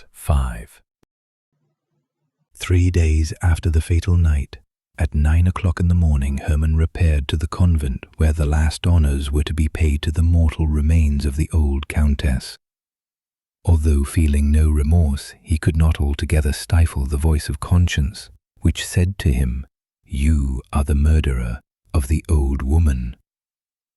Part 5. 3 days after the fatal night, at 9 o'clock in the morning, Hermann repaired to the convent where the last honours were to be paid to the mortal remains of the old countess. Although feeling no remorse, he could not altogether stifle the voice of conscience, which said to him, "You are the murderer of the old woman."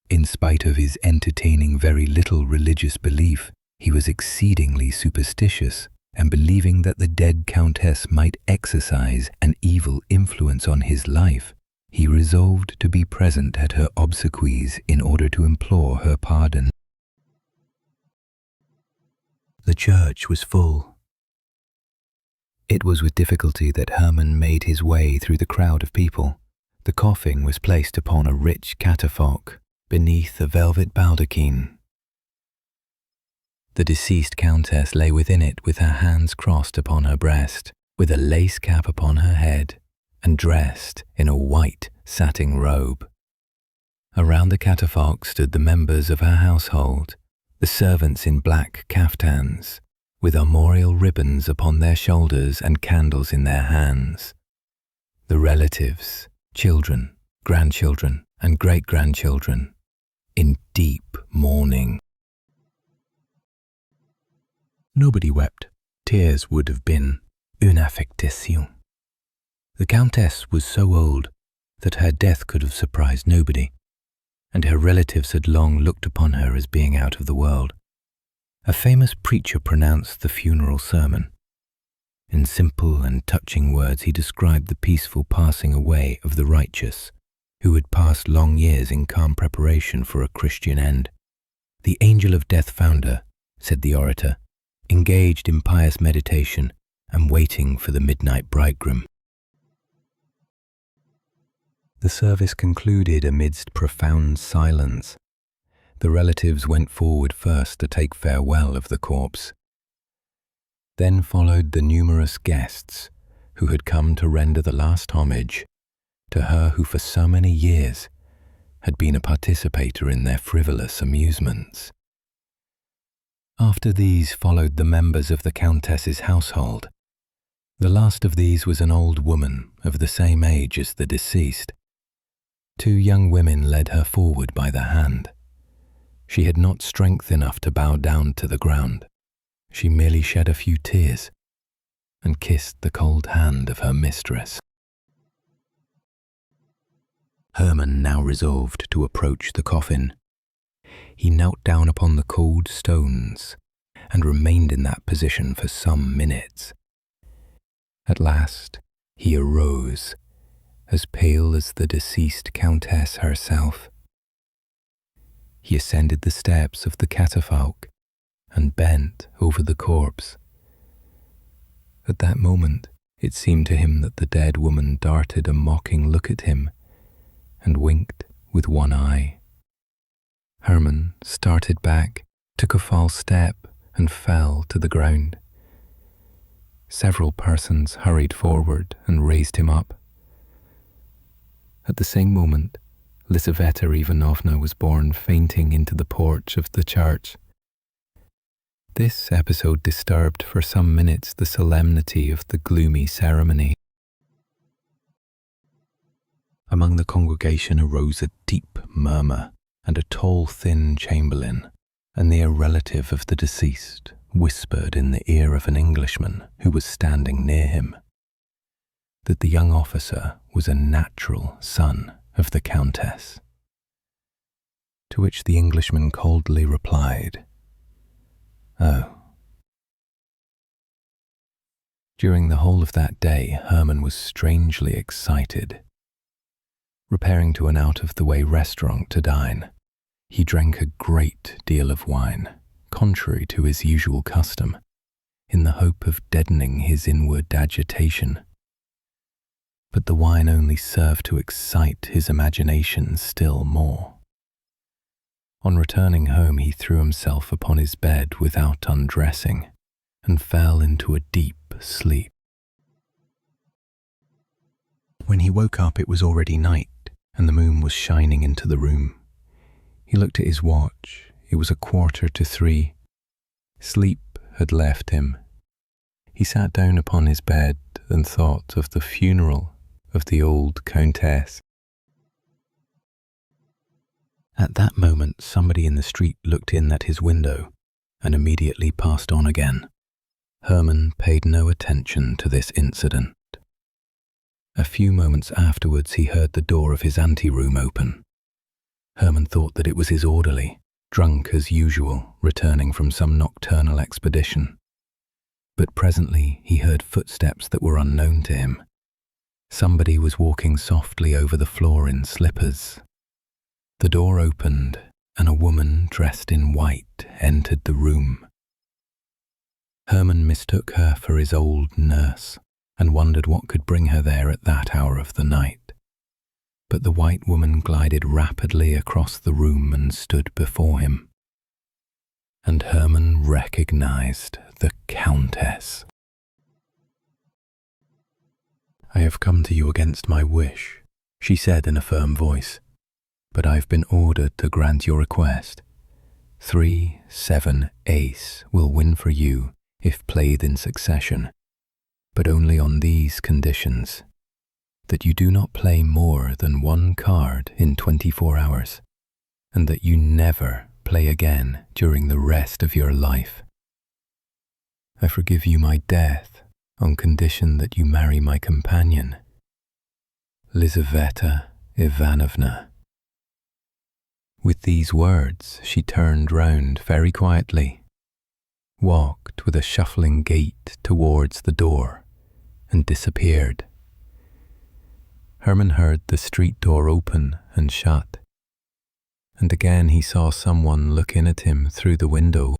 In spite of his entertaining very little religious belief, he was exceedingly superstitious, and believing that the dead countess might exercise an evil influence on his life, he resolved to be present at her obsequies in order to implore her pardon. The church was full. It was with difficulty that Hermann made his way through the crowd of people. The coffin was placed upon a rich catafalque beneath a velvet baldachin. The deceased countess lay within it with her hands crossed upon her breast, with a lace cap upon her head, and dressed in a white satin robe. Around the catafalque stood the members of her household, the servants in black caftans, with armorial ribbons upon their shoulders and candles in their hands. The relatives, children, grandchildren, and great-grandchildren, in deep mourning. Nobody wept. Tears would have been une affectation. The countess was so old that her death could have surprised nobody, and her relatives had long looked upon her as being out of the world. A famous preacher pronounced the funeral sermon. In simple and touching words he described the peaceful passing away of the righteous, who had passed long years in calm preparation for a Christian end. "The angel of death found her," said the orator, engaged in pious meditation and waiting for the midnight bridegroom. The service concluded amidst profound silence. The relatives went forward first to take farewell of the corpse. Then followed the numerous guests who had come to render the last homage to her who for so many years had been a participator in their frivolous amusements. After these followed the members of the countess's household. The last of these was an old woman of the same age as the deceased. 2 young women led her forward by the hand. She had not strength enough to bow down to the ground. She merely shed a few tears and kissed the cold hand of her mistress. Hermann now resolved to approach the coffin. He knelt down upon the cold stones and remained in that position for some minutes. At last he arose, as pale as the deceased countess herself. He ascended the steps of the catafalque and bent over the corpse. At that moment it seemed to him that the dead woman darted a mocking look at him and winked with one eye. Hermann started back, took a false step, and fell to the ground. Several persons hurried forward and raised him up. At the same moment, Lizaveta Ivanovna was borne fainting into the porch of the church. This episode disturbed for some minutes the solemnity of the gloomy ceremony. Among the congregation arose a deep murmur, and a tall, thin chamberlain, a near relative of the deceased, whispered in the ear of an Englishman who was standing near him that the young officer was a natural son of the countess. To which the Englishman coldly replied, "Oh." During the whole of that day, Hermann was strangely excited. Repairing to an out-of-the-way restaurant to dine, he drank a great deal of wine, contrary to his usual custom, in the hope of deadening his inward agitation. But the wine only served to excite his imagination still more. On returning home, he threw himself upon his bed without undressing, and fell into a deep sleep. When he woke up, it was already night, and the moon was shining into the room. He looked at his watch. It was 2:45. Sleep had left him. He sat down upon his bed and thought of the funeral of the old countess. At that moment, somebody in the street looked in at his window and immediately passed on again. Herman paid no attention to this incident. A few moments afterwards, he heard the door of his anteroom open. Herman thought that it was his orderly, drunk as usual, returning from some nocturnal expedition. But presently he heard footsteps that were unknown to him. Somebody was walking softly over the floor in slippers. The door opened, and a woman dressed in white entered the room. Herman mistook her for his old nurse and wondered what could bring her there at that hour of the night. But the white woman glided rapidly across the room and stood before him. And Herman recognized the Countess. "I have come to you against my wish," she said in a firm voice, "but I've been ordered to grant your request. 3, 7, ace will win for you if played in succession, but only on these conditions: that you do not play more than one card in 24 hours, and that you never play again during the rest of your life. I forgive you my death on condition that you marry my companion, Lizaveta Ivanovna." With these words, she turned round very quietly, walked with a shuffling gait towards the door, and disappeared. Herman heard the street door open and shut, and again he saw someone look in at him through the window.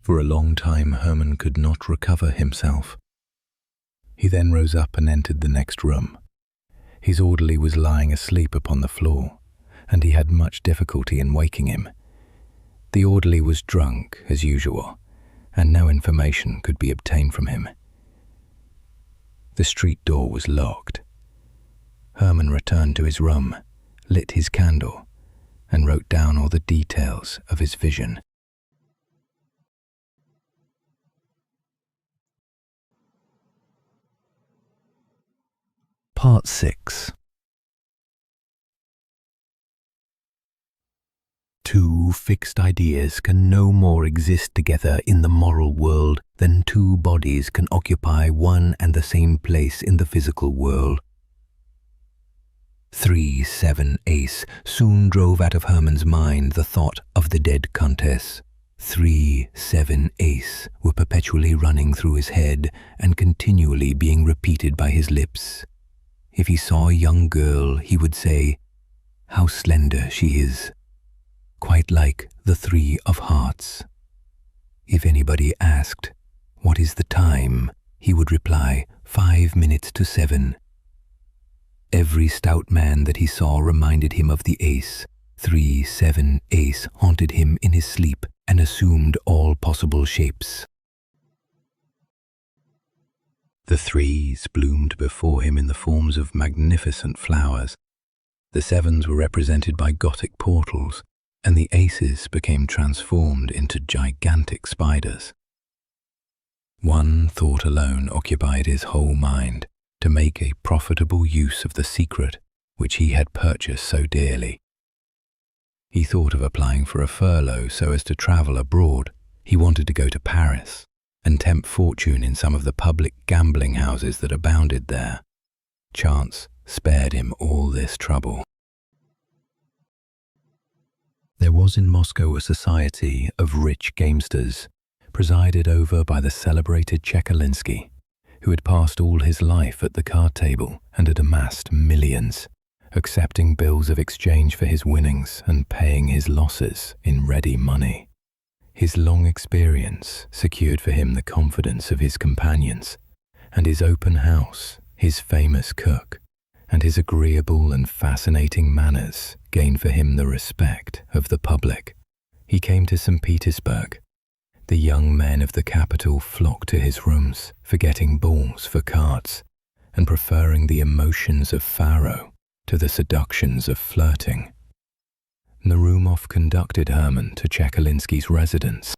For a long time Herman could not recover himself. He then rose up and entered the next room. His orderly was lying asleep upon the floor, and he had much difficulty in waking him. The orderly was drunk, as usual, and no information could be obtained from him. The street door was locked. Herman returned to his room, lit his candle, and wrote down all the details of his vision. Part 6. Two fixed ideas can no more exist together in the moral world than two bodies can occupy one and the same place in the physical world. 3, 7, ace soon drove out of Herman's mind the thought of the dead countess. 3, 7, ace were perpetually running through his head and continually being repeated by his lips. If he saw a young girl, he would say, "How slender she is," quite like the 3 of hearts. If anybody asked, "What is the time?" he would reply, 5 minutes to 7. Every stout man that he saw reminded him of the ace. 3, 7, ace haunted him in his sleep and assumed all possible shapes. The 3s bloomed before him in the forms of magnificent flowers. The 7s were represented by gothic portals, and the aces became transformed into gigantic spiders. One thought alone occupied his whole mind: to make a profitable use of the secret which he had purchased so dearly. He thought of applying for a furlough so as to travel abroad. He wanted to go to Paris and tempt fortune in some of the public gambling houses that abounded there. Chance spared him all this trouble. There was in Moscow a society of rich gamesters, presided over by the celebrated Chekalinsky, who had passed all his life at the card table and had amassed millions, accepting bills of exchange for his winnings and paying his losses in ready money. His long experience secured for him the confidence of his companions, and his open house, his famous cook, and his agreeable and fascinating manners gained for him the respect of the public. He came to St. Petersburg. The young men of the capital flocked to his rooms, forgetting balls for cards, and preferring the emotions of faro to the seductions of flirting. Narumov conducted Herman to Chekalinsky's residence.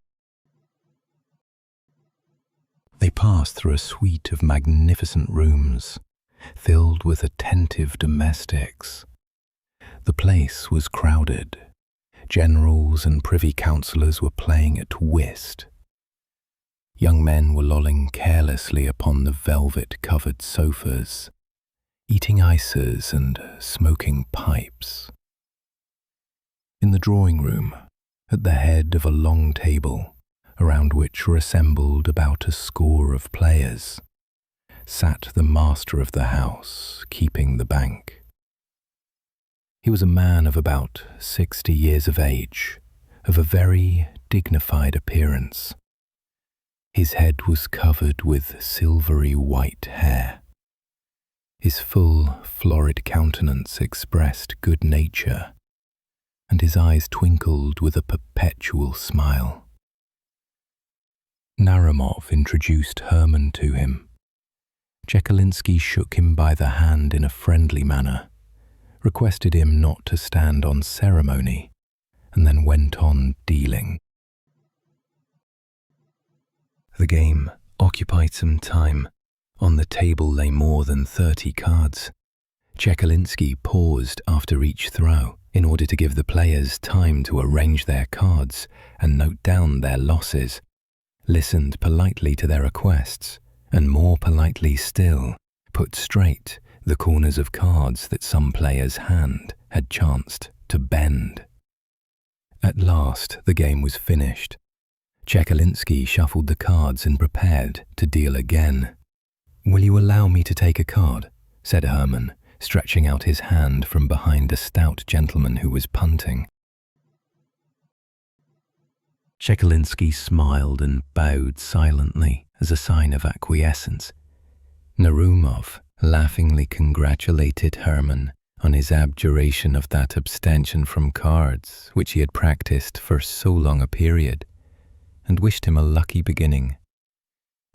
passed through a suite of magnificent rooms, filled with attentive domestics. The place was crowded. Generals and privy councillors were playing at whist. Young men were lolling carelessly upon the velvet-covered sofas, eating ices and smoking pipes. In the drawing room, at the head of a long table, around which were assembled about a score of players, sat the master of the house, keeping the bank. He was a man of about 60 years of age, of a very dignified appearance. His head was covered with silvery white hair. His full, florid countenance expressed good nature, and his eyes twinkled with a perpetual smile. Narumov introduced Herman to him. Chekalinsky shook him by the hand in a friendly manner, requested him not to stand on ceremony, and then went on dealing. The game occupied some time. On the table lay more than 30 cards. Chekalinsky paused after each throw in order to give the players time to arrange their cards and note down their losses, listened politely to their requests, and more politely still, put straight the corners of cards that some player's hand had chanced to bend. At last the game was finished. Chekalinsky shuffled the cards and prepared to deal again. "Will you allow me to take a card?" said Herman, stretching out his hand from behind a stout gentleman who was punting. Chekalinsky smiled and bowed silently as a sign of acquiescence. Narumov laughingly congratulated Herman on his abjuration of that abstention from cards which he had practiced for so long a period, and wished him a lucky beginning.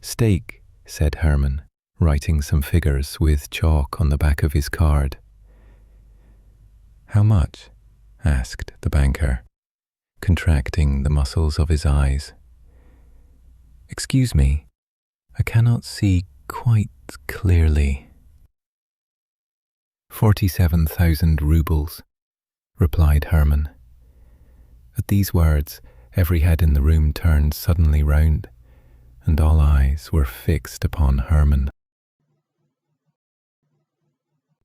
"Stake," said Herman, writing some figures with chalk on the back of his card. "How much?" asked the banker, contracting the muscles of his eyes. "Excuse me, I cannot see quite clearly." 47,000 rubles, replied Herman. At these words, every head in the room turned suddenly round, and all eyes were fixed upon Herman.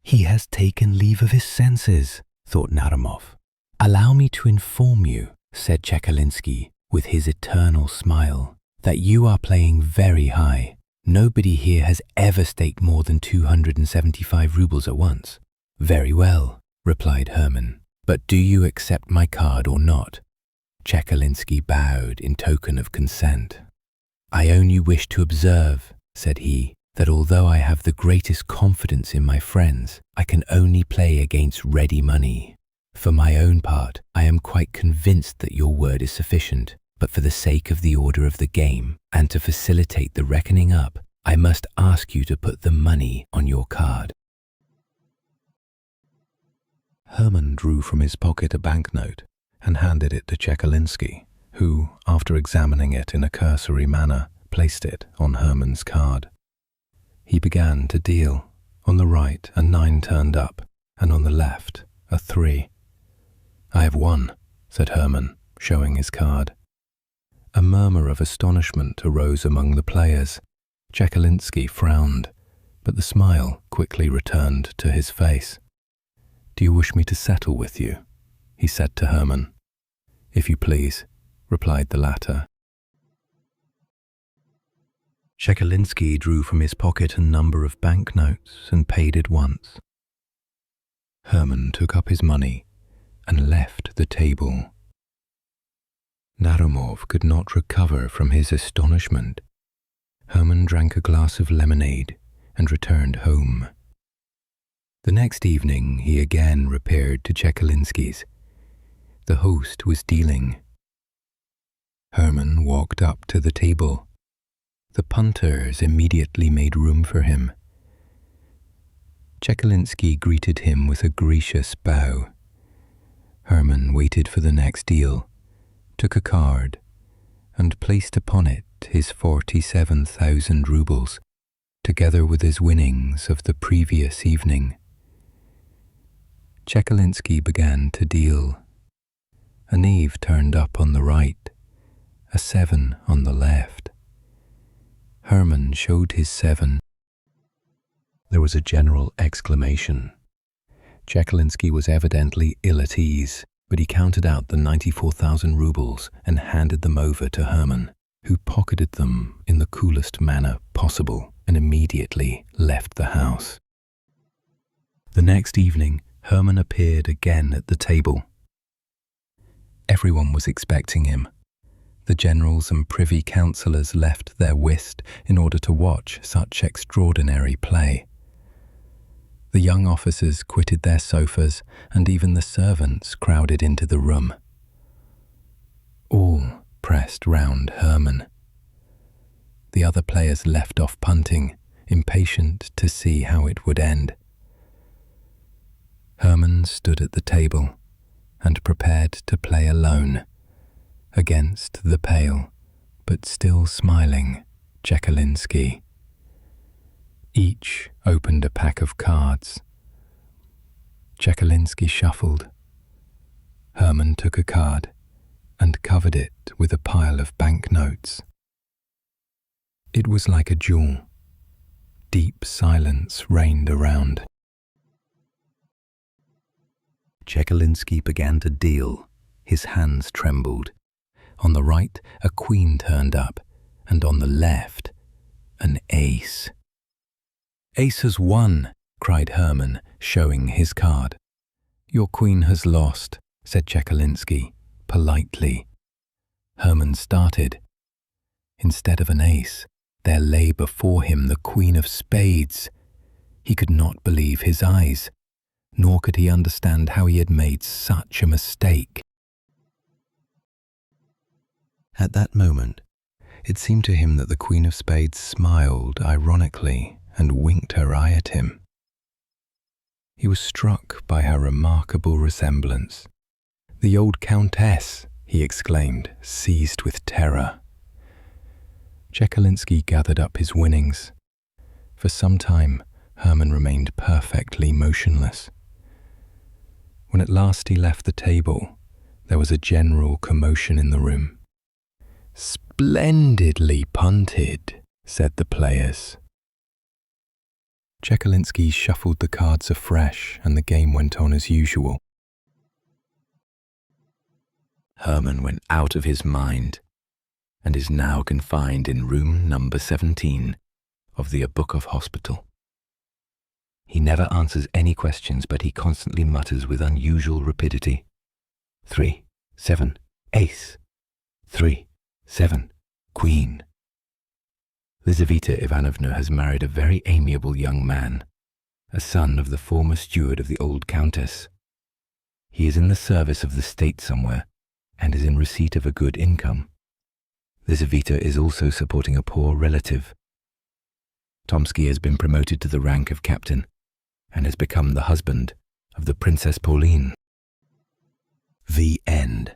"He has taken leave of his senses," thought Narumov. "Allow me to inform you," said Chekalinsky with his eternal smile, "that you are playing very high. Nobody here has ever staked more than 275 rubles at once." "Very well," replied Herman, "but do you accept my card or not?" Chekalinsky bowed in token of consent. "I only wish to observe," said he, "that although I have the greatest confidence in my friends, I can only play against ready money. For my own part, I am quite convinced that your word is sufficient, but for the sake of the order of the game, and to facilitate the reckoning up, I must ask you to put the money on your card." Herman drew from his pocket a banknote and handed it to Chekalinsky, who, after examining it in a cursory manner, placed it on Herman's card. He began to deal. On the right, a 9 turned up, and on the left, a 3. "I have won," said Herman, showing his card. A murmur of astonishment arose among the players. Chekalinsky frowned, but the smile quickly returned to his face. "Do you wish me to settle with you?" he said to Herman. "If you please," replied the latter. Chekalinsky drew from his pocket a number of banknotes and paid at once. Herman took up his money and left the table. Narumov could not recover from his astonishment. Herman drank a glass of lemonade and returned home. The next evening he again repaired to Chekalinsky's. The host was dealing. Herman walked up to the table. The punters immediately made room for him. Chekalinsky greeted him with a gracious bow. Herman waited for the next deal, took a card, and placed upon it his 47,000 rubles, together with his winnings of the previous evening. Chekalinsky began to deal. A knave turned up on the right, a 7 on the left. Herman showed his 7. There was a general exclamation. Chekalinsky was evidently ill at ease, but he counted out the 94,000 rubles and handed them over to Herman, who pocketed them in the coolest manner possible and immediately left the house. The next evening, Herman appeared again at the table. Everyone was expecting him. The generals and privy councillors left their whist in order to watch such extraordinary play. The young officers quitted their sofas, and even the servants crowded into the room. All pressed round Herman. The other players left off punting, impatient to see how it would end. Herman stood at the table and prepared to play alone, against the pale, but still smiling, Chekalinsky. Each opened a pack of cards. Chekalinsky shuffled. Herman took a card and covered it with a pile of banknotes. It was like a duel. Deep silence reigned around. Chekalinsky began to deal. His hands trembled. On the right, a queen turned up, and on the left, an ace. "Ace has won," cried Herman, showing his card. "Your queen has lost," said Chekalinsky, politely. Herman started. Instead of an ace, there lay before him the Queen of Spades. He could not believe his eyes, nor could he understand how he had made such a mistake. At that moment, it seemed to him that the Queen of Spades smiled ironically and winked her eye at him. He was struck by her remarkable resemblance. "The old Countess!" he exclaimed, seized with terror. Chekalinsky gathered up his winnings. For some time, Herman remained perfectly motionless. When at last he left the table, there was a general commotion in the room. "Splendidly punted," said the players. Chekalinsky shuffled the cards afresh, and the game went on as usual. Herman went out of his mind and is now confined in room number 17 of the Audiobook Hospital. He never answers any questions, but he constantly mutters with unusual rapidity, 3, 7, ace, 3, 7, queen. Lizaveta Ivanovna has married a very amiable young man, a son of the former steward of the old countess. He is in the service of the state somewhere, and is in receipt of a good income. Lizaveta is also supporting a poor relative. Tomsky has been promoted to the rank of captain, and has become the husband of the Princess Pauline. The end.